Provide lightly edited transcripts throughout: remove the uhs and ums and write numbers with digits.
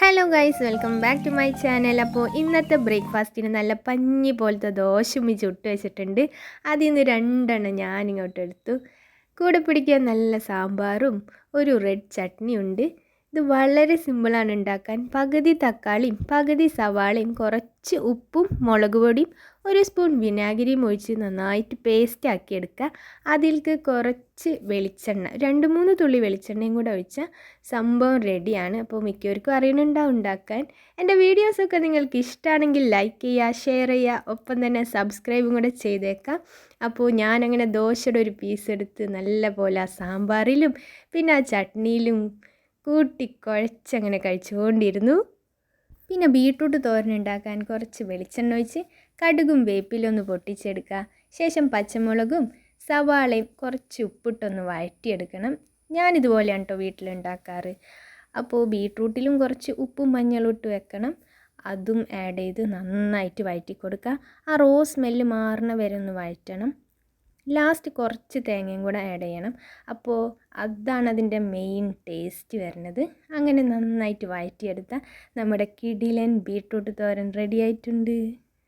Hello guys, welcome back to my channel. അപ്പോൾ ഇന്നത്തെ ബ്രേക്ക്ഫാസ്റ്റിന് നല്ല പഞ്ഞി പോലത്തെ ദോശ ചുട്ട് വെച്ചിട്ടുണ്ട്. അതിൽ നിന്ന് രണ്ടെണ്ണം ഞാനിങ്ങോട്ട് എടുത്തു. കൂടെ പിടിക്കാൻ നല്ല സാമ്പാറും ഒരു റെഡ് ചട്നി ഉണ്ട്. ഇത് വളരെ സിമ്പിളാണ് ഉണ്ടാക്കാൻ. പകുതി തക്കാളിയും പകുതി സവാളയും കുറച്ച് ഉപ്പും മുളക് പൊടിയും ഒരു സ്പൂൺ വിനാഗിരിയും ഒഴിച്ച് നന്നായിട്ട് പേസ്റ്റ് ആക്കി എടുക്കുക. അതിലേക്ക് കുറച്ച് വെളിച്ചെണ്ണ, 2-3 തുള്ളി വെളിച്ചെണ്ണയും കൂടെ ഒഴിച്ചാൽ സംഭവം റെഡിയാണ്. അപ്പോൾ മിക്കവർക്കും അറിയണുണ്ടാവും ഉണ്ടാക്കാൻ. എൻ്റെ വീഡിയോസൊക്കെ നിങ്ങൾക്ക് ഇഷ്ടമാണെങ്കിൽ ലൈക്ക് ചെയ്യുക, ഷെയർ ചെയ്യുക, ഒപ്പം തന്നെ സബ്സ്ക്രൈബും കൂടെ ചെയ്തേക്കാം. അപ്പോൾ ഞാനങ്ങനെ ദോശയുടെ ഒരു പീസ് എടുത്ത് നല്ല പോലെ ആ സാമ്പാറിലും പിന്നെ ആ ചട്നിയിലും കൂട്ടി കുഴച്ചങ്ങനെ കഴിച്ചുകൊണ്ടിരുന്നു. പിന്നെ ബീട്രൂട്ട് തോരൻ ഉണ്ടാക്കാൻ കുറച്ച് വെളിച്ചെണ്ണ ഒഴിച്ച് കടുകും വേപ്പിലൊന്ന് പൊട്ടിച്ചെടുക്കുക. ശേഷം പച്ചമുളകും സവാളയും കുറച്ച് ഉപ്പിട്ടൊന്ന് വഴറ്റിയെടുക്കണം. ഞാനിതുപോലെയാണ് കേട്ടോ വീട്ടിലുണ്ടാക്കാറ്. അപ്പോൾ ബീട്രൂട്ടിലും കുറച്ച് ഉപ്പും മഞ്ഞളും ഇട്ട് വെക്കണം. അതും ആഡ് ചെയ്ത് നന്നായിട്ട് വഴറ്റി കൊടുക്കുക. ആ സ്മെല്ല് മാറണ വരെ ഒന്ന് വഴറ്റണം. ലാസ്റ്റ് കുറച്ച് തേങ്ങയും കൂടെ ആഡ് ചെയ്യണം. അപ്പോൾ അതാണ് അതിൻ്റെ മെയിൻ ടേസ്റ്റ് വരുന്നത്. അങ്ങനെ നന്നായിട്ട് വഴറ്റിയെടുത്താൽ നമ്മുടെ കിടിലൻ ബീട്രൂട്ട് തോരൻ റെഡി ആയിട്ടുണ്ട്.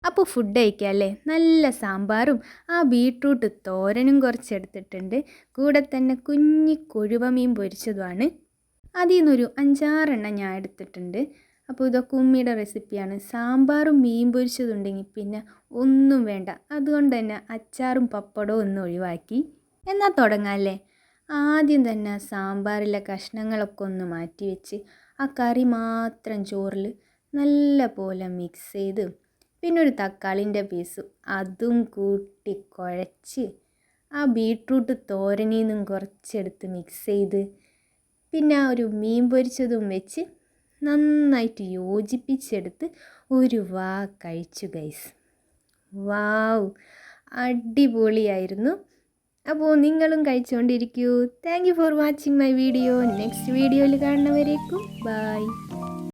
അപ്പോൾ ഫുഡ് കഴിക്കുക അല്ലേ. നല്ല സാമ്പാറും ആ ബീട്രൂട്ട് തോരനും കുറച്ചെടുത്തിട്ടുണ്ട്. കൂടെ തന്നെ കുഞ്ഞി കൊഴുവ മീൻ പൊരിച്ചതുമാണ്. അതിൽ നിന്നൊരു 5-6 ഞാൻ എടുത്തിട്ടുണ്ട്. അപ്പോൾ ഇതൊക്കെ ഉമ്മിയുടെ റെസിപ്പിയാണ്. സാമ്പാറും മീൻ പൊരിച്ചതുണ്ടെങ്കിൽ പിന്നെ ഒന്നും വേണ്ട. അതുകൊണ്ട് തന്നെ അച്ചാറും പപ്പടവും ഒന്നും ഒഴിവാക്കി. എന്നാൽ തുടങ്ങാമല്ലേ. ആദ്യം തന്നെ സാമ്പാറിലെ കഷ്ണങ്ങളൊക്കെ ഒന്ന് മാറ്റി വെച്ച് ആ കറി മാത്രം ചോറിൽ നല്ല പോലെ മിക്സ് ചെയ്ത് പിന്നെ ഒരു തക്കാളിൻ്റെ പീസും അതും കൂട്ടി കുഴച്ച് ആ ബീട്രൂട്ട് തോരനിൽ നിന്നും കുറച്ചെടുത്ത് മിക്സ് ചെയ്ത് പിന്നെ ആ ഒരു മീൻ പൊരിച്ചതും വെച്ച് നന്നായിട്ട് യോജിപ്പിച്ചെടുത്ത് ഒരു കഴിച്ചു ഗൈസ്. വാവ്, അടിപൊളിയായിരുന്നു. അപ്പോൾ നിങ്ങളും കഴിച്ചുകൊണ്ടിരിക്കൂ. Thank you for watching my video. Next വീഡിയോയിൽ കാണുന്നവരേക്കും ബൈ.